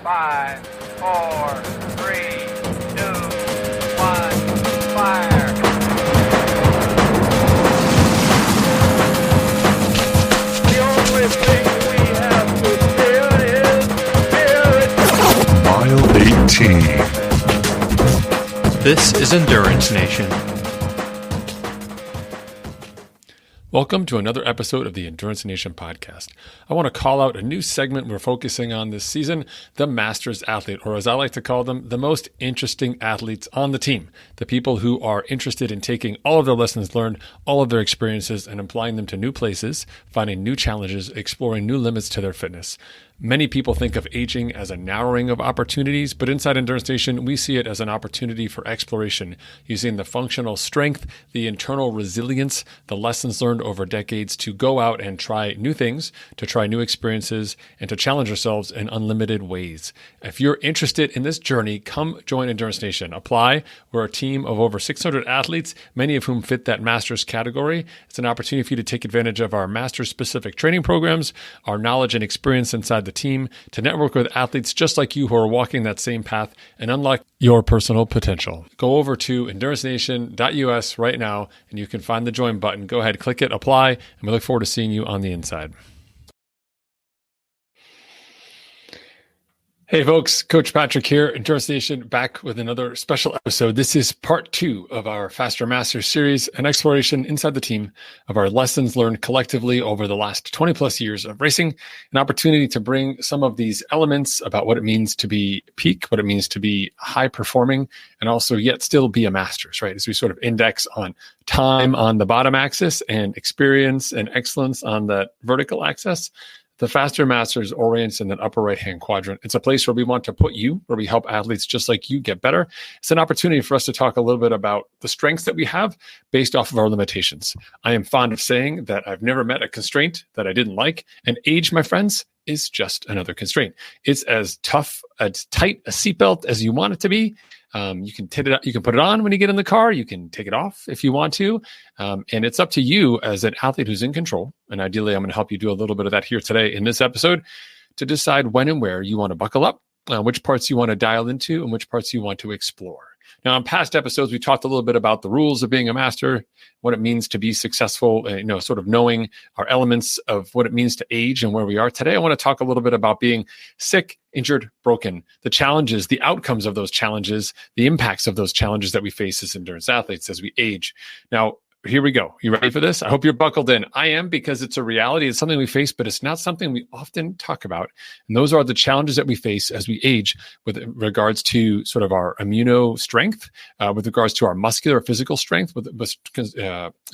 5, 4, 3, 2, 1, fire. The only thing we have to fear is spirit. Mile 18. This is Endurance Nation. Welcome to another episode of the Endurance Nation podcast. I want to call out a new segment we're focusing on this season, the Masters Athlete, or as I like to call them, the most interesting athletes on the team. The people who are interested in taking all of their lessons learned, all of their experiences, and applying them to new places, finding new challenges, exploring new limits to their fitness. Many people think of aging as a narrowing of opportunities, but inside Endurance Nation, we see it as an opportunity for exploration, using the functional strength, the internal resilience, the lessons learned over decades to go out and try new things, to try new experiences, and to challenge ourselves in unlimited ways. If you're interested in this journey, come join Endurance Nation. Apply. We're a team of over 600 athletes, many of whom fit that Masters category. It's an opportunity for you to take advantage of our Masters-specific training programs, our knowledge and experience inside the team, to network with athletes just like you who are walking that same path and unlock your personal potential. Go over to endurancenation.us right now and you can find the join button. Go ahead, click it, apply, and we look forward to seeing you on the inside. Hey folks, Coach Patrick here, Endurance Nation, back with another special episode. This is part 2 of our Faster Masters series, an exploration inside the team of our lessons learned collectively over the last 20 plus years of racing, an opportunity to bring some of these elements about what it means to be peak, what it means to be high performing, and also yet still be a Masters, right? As we sort of index on time on the bottom axis and experience and excellence on that vertical axis. The Faster Masters orients in that upper right-hand quadrant. It's a place where we want to put you, where we help athletes just like you get better. It's an opportunity for us to talk a little bit about the strengths that we have based off of our limitations. I am fond of saying that I've never met a constraint that I didn't like, and age, my friends, is just another constraint. It's as tough, as tight a seatbelt as you want it to be. You can put it on when you get in the car. You can take it off if you want to. And it's up to you as an athlete who's in control. And ideally, I'm going to help you do a little bit of that here today in this episode to decide when and where you want to buckle up, which parts you want to dial into, and which parts you want to explore. Now, in past episodes, we talked a little bit about the rules of being a master, what it means to be successful, sort of knowing our elements of what it means to age and where we are. Today, I want to talk a little bit about being sick, injured, broken, the challenges, the outcomes of those challenges, the impacts of those challenges that we face as endurance athletes as we age. Now, here we go. You ready for this? I hope you're buckled in. I am, because it's a reality. It's something we face, but it's not something we often talk about. And those are the challenges that we face as we age with regards to sort of our immuno strength, with regards to our muscular physical strength,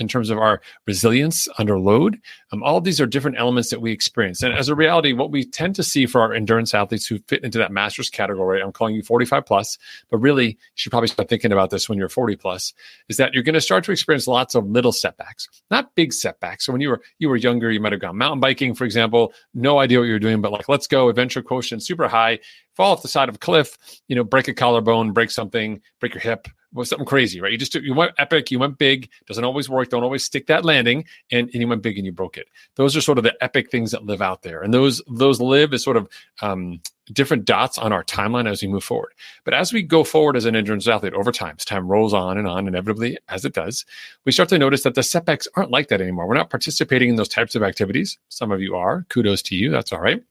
in terms of our resilience under load. All of these are different elements that we experience. And as a reality, what we tend to see for our endurance athletes who fit into that Masters category, I'm calling you 45 plus, but really you should probably start thinking about this when you're 40 plus, is that you're going to start to experience lots of little setbacks, not big setbacks. So when you were younger, you might have gone mountain biking, for example, no idea what you're doing, but like, let's go, adventure quotient super high, fall off the side of a cliff, break a collarbone, break something, break your hip, something crazy, right? You went epic, you went big, doesn't always work, don't always stick that landing, and you went big and you broke it. Those are sort of the epic things that live out there. And those live as sort of different dots on our timeline as we move forward. But as we go forward as an endurance athlete over time, as time rolls on, inevitably as it does, we start to notice that the setbacks aren't like that anymore. We're not participating in those types of activities. Some of you are. Kudos to you. That's all right.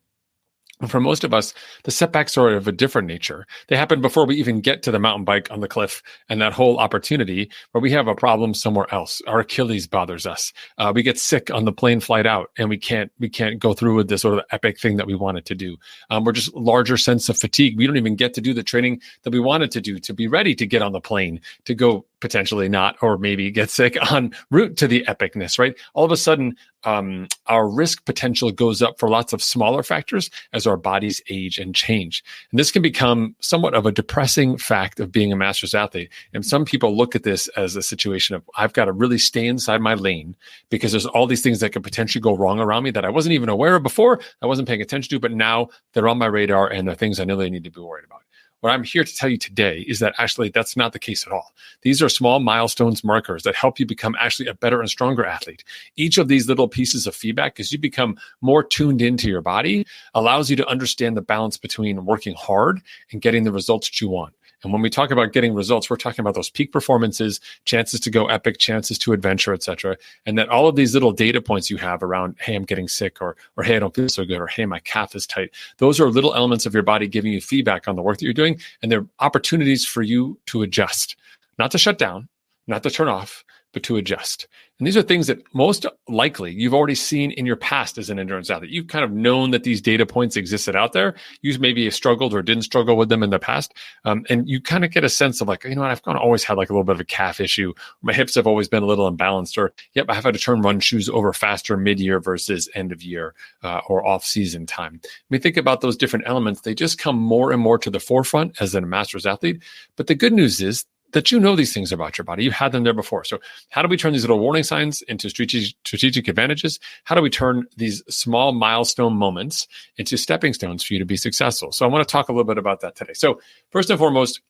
For most of us, the setbacks are of a different nature. They happen before we even get to the mountain bike on the cliff and that whole opportunity where we have a problem somewhere else. Our Achilles bothers us. We get sick on the plane flight out and we can't go through with this sort of epic thing that we wanted to do. We're just larger sense of fatigue. We don't even get to do the training that we wanted to do to be ready to get on the plane, to go potentially not, or maybe get sick en route to the epicness, right? All of a sudden, our risk potential goes up for lots of smaller factors as our bodies age and change. And this can become somewhat of a depressing fact of being a Masters athlete. And some people look at this as a situation of, I've got to really stay inside my lane because there's all these things that could potentially go wrong around me that I wasn't even aware of before, I wasn't paying attention to, but now they're on my radar and they're things I really need to be worried about. What I'm here to tell you today is that actually that's not the case at all. These are small milestones markers that help you become actually a better and stronger athlete. Each of these little pieces of feedback, as you become more tuned into your body, allows you to understand the balance between working hard and getting the results that you want. And when we talk about getting results, we're talking about those peak performances, chances to go epic, chances to adventure, et cetera. And that all of these little data points you have around, hey, I'm getting sick, or hey, I don't feel so good, or hey, my calf is tight. Those are little elements of your body giving you feedback on the work that you're doing. And they're opportunities for you to adjust, not to shut down, not to turn off, but to adjust. And these are things that most likely you've already seen in your past as an endurance athlete. You've kind of known that these data points existed out there. You maybe have struggled or didn't struggle with them in the past. And you kind of get a sense of like, you know what, I've kind of always had like a little bit of a calf issue. My hips have always been a little imbalanced, or yep, I've had to turn run shoes over faster mid-year versus end of year or off-season time. When we think about those different elements, they just come more and more to the forefront as a master's athlete. But the good news is that you know these things about your body. You've had them there before. So how do we turn these little warning signs into strategic advantages? How do we turn these small milestone moments into stepping stones for you to be successful? So I want to talk a little bit about that today. So first and foremost,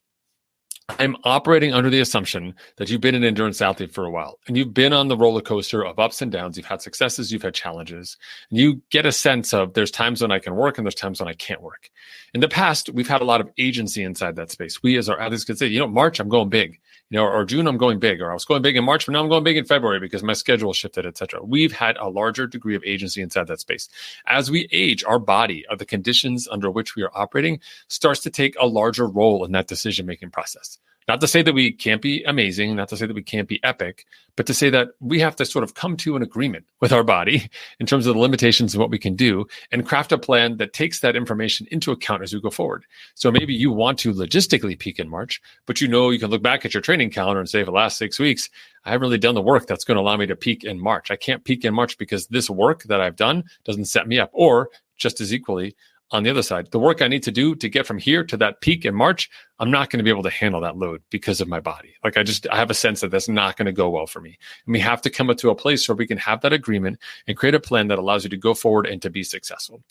I'm operating under the assumption that you've been an endurance athlete for a while and you've been on the roller coaster of ups and downs. You've had successes, you've had challenges, and you get a sense of there's times when I can work and there's times when I can't work. In the past, we've had a lot of agency inside that space. We as our athletes could say, you know, March, I'm going big, you know, or June, I'm going big, or I was going big in March, but now I'm going big in February because my schedule shifted, et cetera. We've had a larger degree of agency inside that space. As we age, our body, the conditions under which we are operating, starts to take a larger role in that decision-making process. Not to say that we can't be amazing, not to say that we can't be epic, but to say that we have to sort of come to an agreement with our body in terms of the limitations of what we can do and craft a plan that takes that information into account as we go forward. So maybe you want to logistically peak in March, but you know you can look back at your training calendar and say, for the last 6 weeks, I haven't really done the work that's going to allow me to peak in March. I can't peak in March because this work that I've done doesn't set me up. Or just as equally, on the other side, the work I need to do to get from here to that peak in March, I'm not going to be able to handle that load because of my body. Like I have a sense that that's not going to go well for me. And we have to come to a place where we can have that agreement and create a plan that allows you to go forward and to be successful.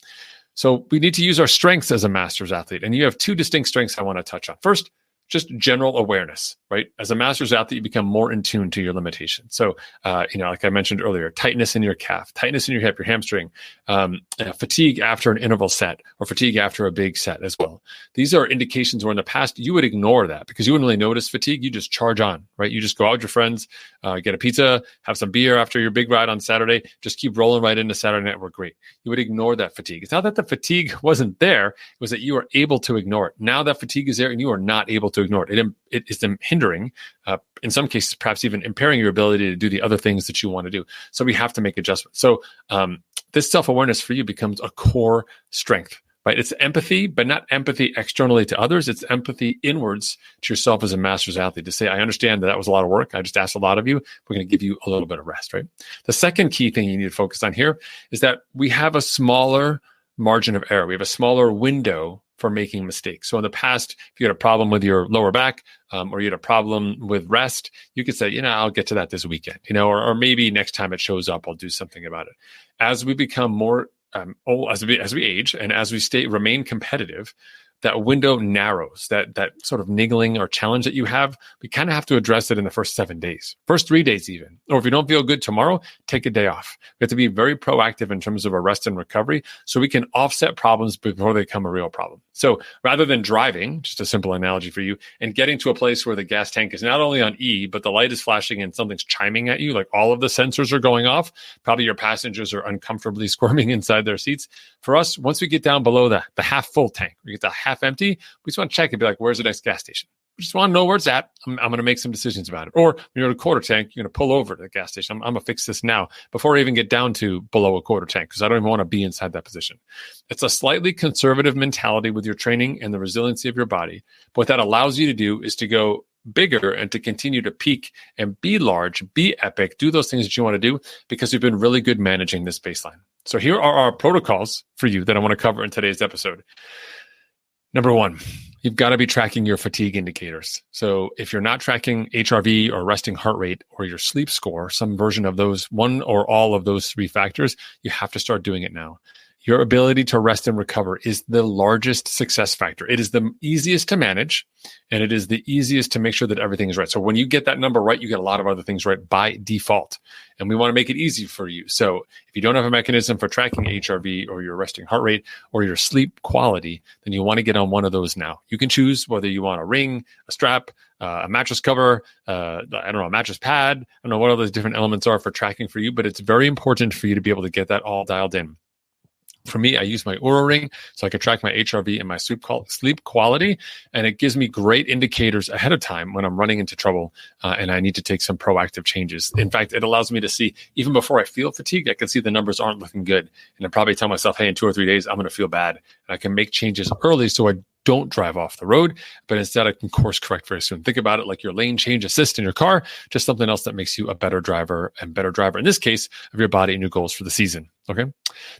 So we need to use our strengths as a master's athlete. And you have two distinct strengths I want to touch on. First, just general awareness, right? As a master's athlete, you become more in tune to your limitations. So, like I mentioned earlier, tightness in your calf, tightness in your hip, your hamstring, fatigue after an interval set, or fatigue after a big set as well. These are indications where in the past you would ignore that because you wouldn't really notice fatigue. You just charge on, right? You just go out with your friends, get a pizza, have some beer after your big ride on Saturday, just keep rolling right into Saturday night. We're great. You would ignore that fatigue. It's not that the fatigue wasn't there. It was that you were able to ignore it. Now that fatigue is there and you are not able to ignore it. It is hindering, in some cases, perhaps even impairing your ability to do the other things that you want to do. So we have to make adjustments. So this self-awareness for you becomes a core strength, right? It's empathy, but not empathy externally to others. It's empathy inwards to yourself as a master's athlete to say, I understand that was a lot of work. I just asked a lot of you. We're going to give you a little bit of rest, right? The second key thing you need to focus on here is that we have a smaller margin of error. We have a smaller window for making mistakes. So in the past, if you had a problem with your lower back or you had a problem with rest, you could say, I'll get to that this weekend, or maybe next time it shows up, I'll do something about it. As we become more old, as we age and as we remain competitive, that window narrows, that sort of niggling or challenge that you have, we kind of have to address it in the first 7 days, first 3 days even. Or if you don't feel good tomorrow, take a day off. We have to be very proactive in terms of our rest and recovery so we can offset problems before they become a real problem. So rather than driving, just a simple analogy for you, and getting to a place where the gas tank is not only on E, but the light is flashing and something's chiming at you, like all of the sensors are going off, probably your passengers are uncomfortably squirming inside their seats. For us, once we get down below the half full tank, we get the half empty, we just want to check and be like, where's the next gas station? We just want to know where it's at. I'm going to make some decisions about it. Or when you're at a quarter tank, you're going to pull over to the gas station. I'm going to fix this now before I even get down to below a quarter tank because I don't even want to be inside that position. It's a slightly conservative mentality with your training and the resiliency of your body. But what that allows you to do is to go bigger and to continue to peak and be large, be epic, do those things that you want to do because you've been really good managing this baseline. So here are our protocols for you that I want to cover in today's episode. Number one, you've got to be tracking your fatigue indicators. So if you're not tracking HRV or resting heart rate or your sleep score, some version of those, one or all of those three factors, you have to start doing it now. your ability to rest and recover is the largest success factor. It is the easiest to manage, and it is the easiest to make sure that everything is right. So when you get that number right, you get a lot of other things right by default. And we want to make it easy for you. So if you don't have a mechanism for tracking HRV or your resting heart rate or your sleep quality, then you want to get on one of those now. You can choose whether you want a ring, a strap, a mattress cover, a mattress pad. I don't know what all those different elements are for tracking for you, but it's very important for you to be able to get that all dialed in. For me, I use my Oura Ring so I can track my HRV and my sleep quality, and it gives me great indicators ahead of time when I'm running into trouble and I need to take some proactive changes. In fact, it allows me to see, even before I feel fatigued, I can see the numbers aren't looking good. And I probably tell myself, hey, in 2 or 3 days, I'm going to feel bad. And I can make changes early so I don't drive off the road, but instead I can course correct very soon. Think about it like your lane change assist in your car, just something else that makes you a better driver, in this case, of your body and your goals for the season. Okay.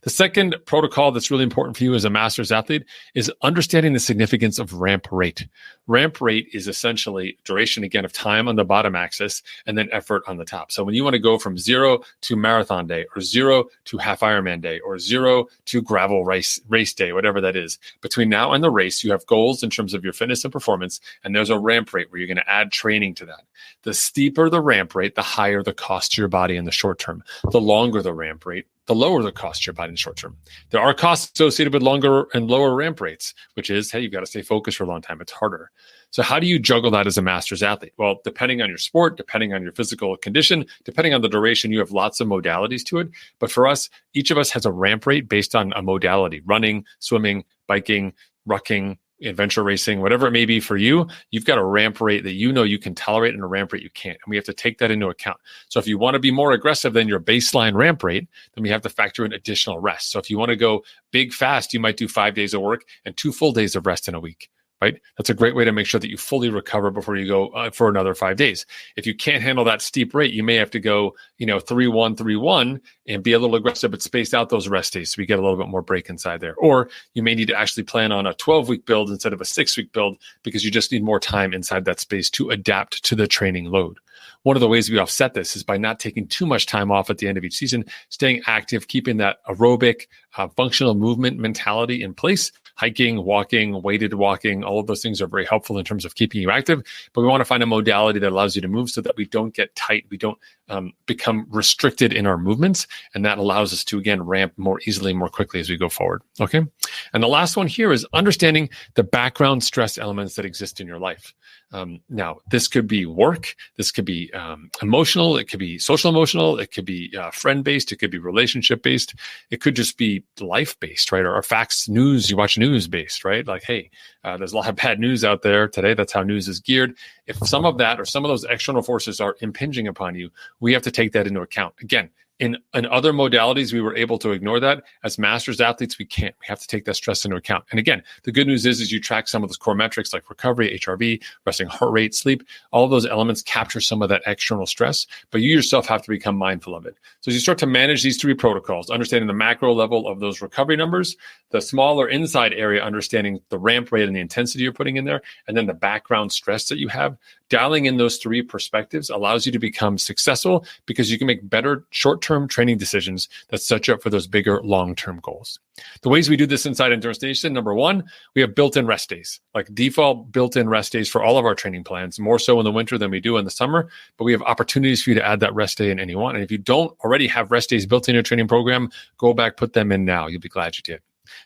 The second protocol that's really important for you as a master's athlete is understanding the significance of ramp rate. Ramp rate is essentially duration, again, of time on the bottom axis and then effort on the top. So when you want to go from 0 to marathon day or 0 to half Ironman day or 0 to gravel race day, whatever that is, between now and the race, you have goals in terms of your fitness and performance. And there's a ramp rate where you're going to add training to that. The steeper the ramp rate, the higher the cost to your body in the short term. The longer the ramp rate, the lower the cost to your body in the short term. There are costs associated with longer and lower ramp rates, which is, hey, you've got to stay focused for a long time. It's harder. So how do you juggle that as a master's athlete? Well, depending on your sport, depending on your physical condition, depending on the duration, you have lots of modalities to it. But for us, each of us has a ramp rate based on a modality: running, swimming, biking, rucking, adventure racing, whatever it may be for you. You've got a ramp rate that you know you can tolerate and a ramp rate you can't. And we have to take that into account. So if you want to be more aggressive than your baseline ramp rate, then we have to factor in additional rest. So if you want to go big fast, you might do 5 days of work and 2 full days of rest in a week. Right? That's a great way to make sure that you fully recover before you go for another 5 days. If you can't handle that steep rate, you may have to go, 3-1, 3-1 and be a little aggressive, but space out those rest days so we get a little bit more break inside there. Or you may need to actually plan on a 12-week build instead of a 6-week build because you just need more time inside that space to adapt to the training load. One of the ways we offset this is by not taking too much time off at the end of each season, staying active, keeping that aerobic, functional movement mentality in place. Hiking, walking, weighted walking, all of those things are very helpful in terms of keeping you active. But we want to find a modality that allows you to move so that we don't get tight. We don't become restricted in our movements. And that allows us to, again, ramp more easily, more quickly as we go forward. Okay. And the last one here is understanding the background stress elements that exist in your life. Now, this could be work. This could be emotional. It could be social emotional. It could be friend-based. It could be relationship-based. It could just be life-based, right? Or facts, news. You watch news-based, right? Like, hey, there's a lot of bad news out there today. That's how news is geared. If some of that or some of those external forces are impinging upon you, we have to take that into account. Again, in other modalities, we were able to ignore that. As masters athletes, we can't. We have to take that stress into account. And again, the good news is you track some of those core metrics like recovery, HRV, resting heart rate, sleep. All of those elements capture some of that external stress, but you yourself have to become mindful of it. So as you start to manage these 3 protocols, understanding the macro level of those recovery numbers, the smaller inside area, understanding the ramp rate and the intensity you're putting in there, and then the background stress that you have, dialing in those 3 perspectives allows you to become successful because you can make better short-term training decisions that set you up for those bigger long-term goals. The ways we do this inside Endurance Nation, number 1, we have built-in rest days, like default built-in rest days for all of our training plans, more so in the winter than we do in the summer, but we have opportunities for you to add that rest day in any one. And if you don't already have rest days built in your training program, go back, put them in now. You'll be glad you did.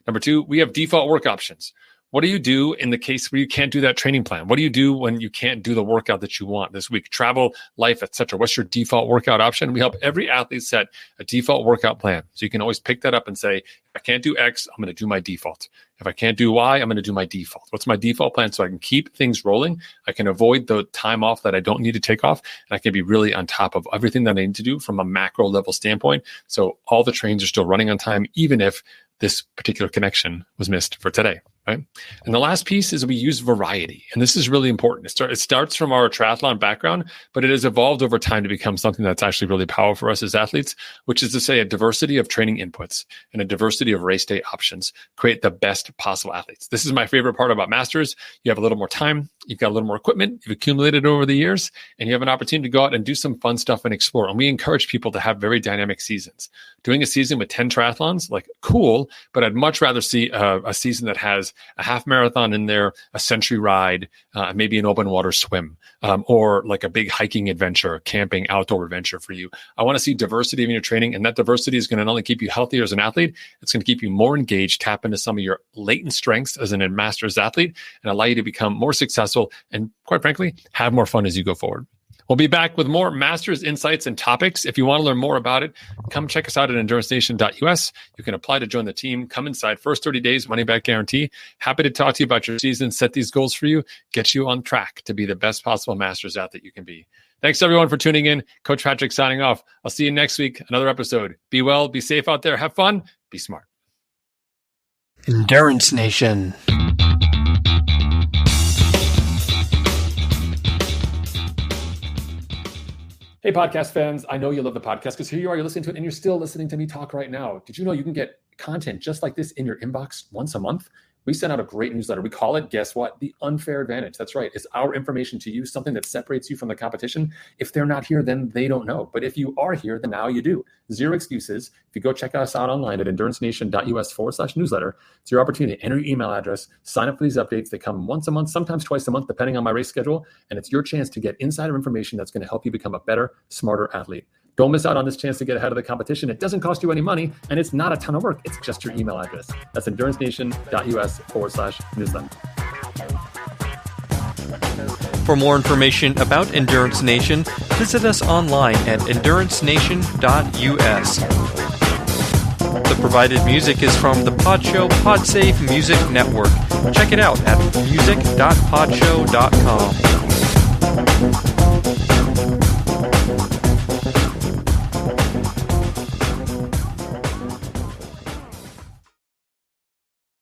Number 2, we have default work options. What do you do in the case where you can't do that training plan? What do you do when you can't do the workout that you want this week? Travel, life, etc. What's your default workout option? We help every athlete set a default workout plan. So you can always pick that up and say, if I can't do X, I'm going to do my default. If I can't do Y, I'm going to do my default. What's my default plan? So I can keep things rolling. I can avoid the time off that I don't need to take off. And I can be really on top of everything that I need to do from a macro level standpoint. So all the trains are still running on time, even if this particular connection was missed for today. Right? And the last piece is we use variety. And this is really important. It starts from our triathlon background, but it has evolved over time to become something that's actually really powerful for us as athletes, which is to say a diversity of training inputs and a diversity of race day options create the best possible athletes. This is my favorite part about Masters. You have a little more time. you've got a little more equipment, you've accumulated over the years, and you have an opportunity to go out and do some fun stuff and explore. And we encourage people to have very dynamic seasons. Doing a season with 10 triathlons, like cool, but I'd much rather see a season that has a half marathon in there, a century ride, maybe an open water swim, or like a big hiking adventure, camping, outdoor adventure for you. I want to see diversity in your training, and that diversity is going to not only keep you healthier as an athlete, it's going to keep you more engaged, tap into some of your latent strengths as an master's athlete, and allow you to become more successful and, quite frankly, have more fun as you go forward. We'll be back with more Masters insights and topics. If you want to learn more about it, come check us out at endurancenation.us. You can apply to join the team. Come inside. First 30 days, money back guarantee. Happy to talk to you about your season, set these goals for you, get you on track to be the best possible Masters athlete you can be. Thanks, everyone, for tuning in. Coach Patrick signing off. I'll see you next week. Another episode. Be well, be safe out there, have fun, be smart. Endurance Nation. Hey, podcast fans. I know you love the podcast because here you are, you're listening to it and you're still listening to me talk right now. Did you know you can get content just like this in your inbox once a month? We send out a great newsletter. We call it, guess what? The Unfair Advantage. That's right. It's our information to you, something that separates you from the competition. If they're not here, then they don't know. But if you are here, then now you do. Zero excuses. If you go check us out online at endurancenation.us/newsletter, it's your opportunity to enter your email address, sign up for these updates. They come once a month, sometimes twice a month, depending on my race schedule. And it's your chance to get insider information that's going to help you become a better, smarter athlete. Don't miss out on this chance to get ahead of the competition. It doesn't cost you any money, and it's not a ton of work. It's just your email address. That's endurancenation.us/newsletter. For more information about Endurance Nation, visit us online at endurancenation.us. The provided music is from the Podshow Podsafe Music Network. Check it out at music.podshow.com.